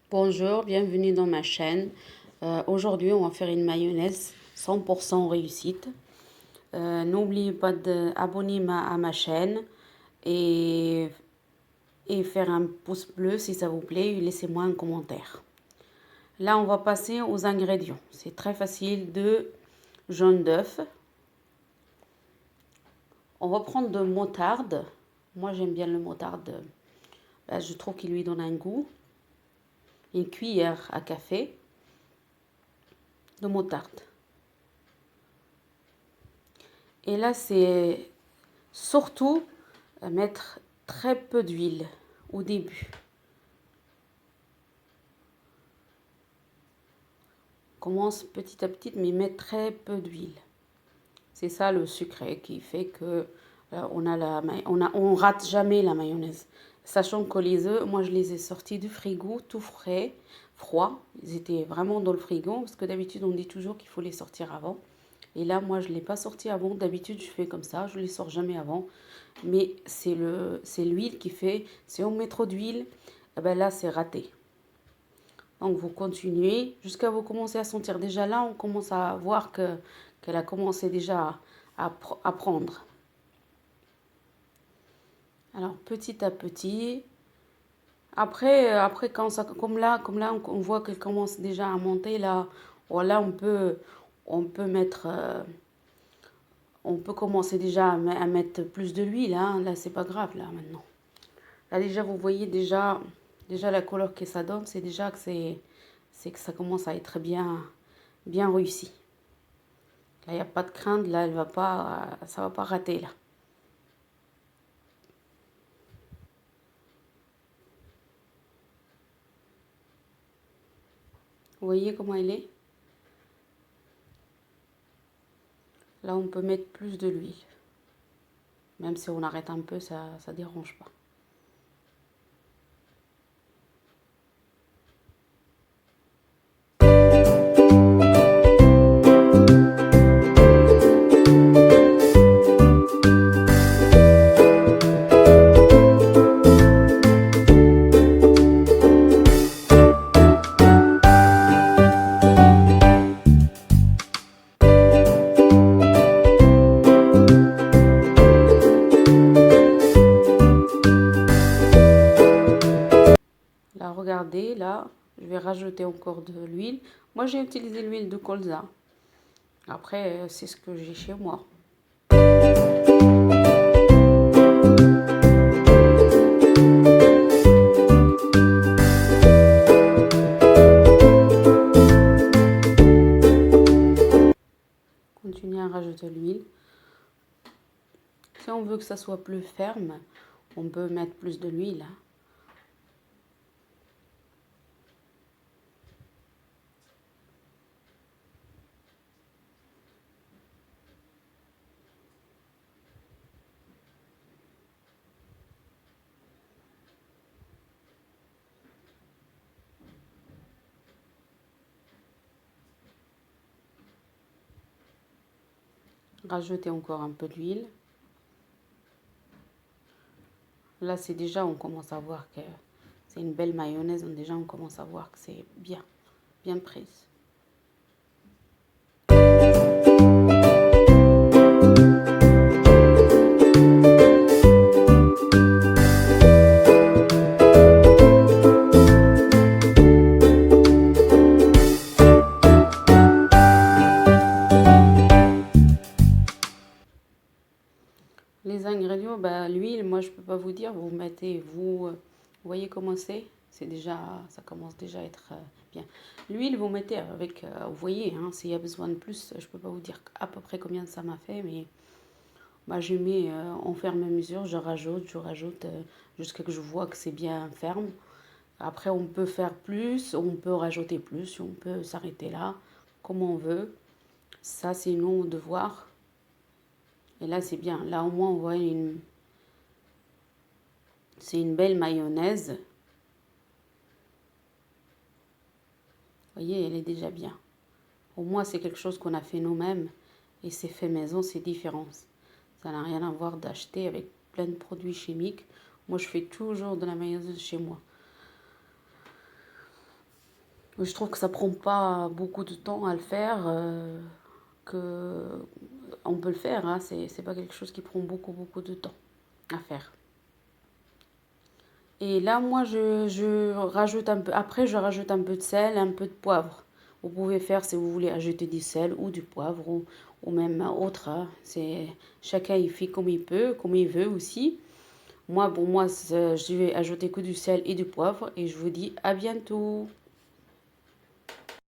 Bonjour, bienvenue dans ma chaîne. Aujourd'hui, on va faire une mayonnaise 100% réussite. N'oubliez pas d'abonner à ma chaîne et, et faire un pouce bleu si ça vous plaît et laissez-moi un commentaire. Là, on va passer aux ingrédients. C'est très facile. 2 jaunes d'œufs. On va prendre de moutarde. Moi, j'aime bien le moutarde. Je trouve qu'il lui donne un goût. Une cuillère à café de moutarde. Et là, c'est surtout mettre très peu d'huile au début. Commence petit à petit, mais mettre très peu d'huile. C'est ça le secret qui fait que on rate jamais la mayonnaise. Sachant que les œufs, moi je les ai sortis du frigo tout frais, froid. Ils étaient vraiment dans le frigo parce que d'habitude on dit toujours qu'il faut les sortir avant. Et là, moi, je ne l'ai pas sorti avant. D'habitude, je fais comme ça. Je ne les sors jamais avant. Mais c'est l'huile qui fait... Si on met trop d'huile, eh ben là, c'est raté. Donc, vous continuez jusqu'à vous commencer à sentir. Déjà là, on commence à voir qu'elle a commencé déjà à prendre. Alors, petit à petit. Après quand ça, comme là on voit qu'elle commence déjà à monter. Là, voilà, on peut mettre... on peut commencer déjà à mettre plus de l'huile, hein. Là, c'est pas grave, là, maintenant. Là, déjà, vous voyez déjà la couleur que ça donne, c'est déjà que c'est que ça commence à être bien réussi. Là, il n'y a pas de crainte, là, ça va pas rater, là. Vous voyez comment elle est? Là, on peut mettre plus de l'huile. Même si on arrête un peu, ça dérange pas. Là, regardez, là, je vais rajouter encore de l'huile. Moi, j'ai utilisé l'huile de colza. Après, c'est ce que j'ai chez moi. Continuez à rajouter l'huile. Si on veut que ça soit plus ferme, on peut mettre plus de l'huile. Rajouter encore un peu d'huile. Là, c'est déjà, on commence à voir que c'est une belle mayonnaise. Déjà, on commence à voir que c'est bien prise. Les ingrédients, l'huile, moi je peux pas vous dire, vous mettez, vous voyez comment c'est déjà, ça commence déjà à être bien. L'huile, vous mettez avec, vous voyez, hein, s'il y a besoin de plus, je peux pas vous dire à peu près combien ça m'a fait, mais je mets en ferme à mesure, je rajoute jusqu'à que je vois que c'est bien ferme. Après, on peut faire plus, on peut rajouter plus, on peut s'arrêter là, comme on veut. Ça, c'est nous de voir. Et là, c'est bien. Là, au moins, on voit c'est une belle mayonnaise. Vous voyez, elle est déjà bien. Au moins, c'est quelque chose qu'on a fait nous-mêmes. Et c'est fait maison, c'est différent. Ça n'a rien à voir d'acheter avec plein de produits chimiques. Moi, je fais toujours de la mayonnaise chez moi. Je trouve que ça prend pas beaucoup de temps à le faire, que on peut le faire, hein, c'est pas quelque chose qui prend beaucoup de temps à faire. Et là, moi, je rajoute un peu, après, je rajoute un peu de sel, un peu de poivre. Vous pouvez faire, si vous voulez, ajouter du sel ou du poivre ou même autre, hein. C'est, chacun, il fait comme il peut, comme il veut aussi. Moi, bon, moi, je vais ajouter que du sel et du poivre et je vous dis à bientôt.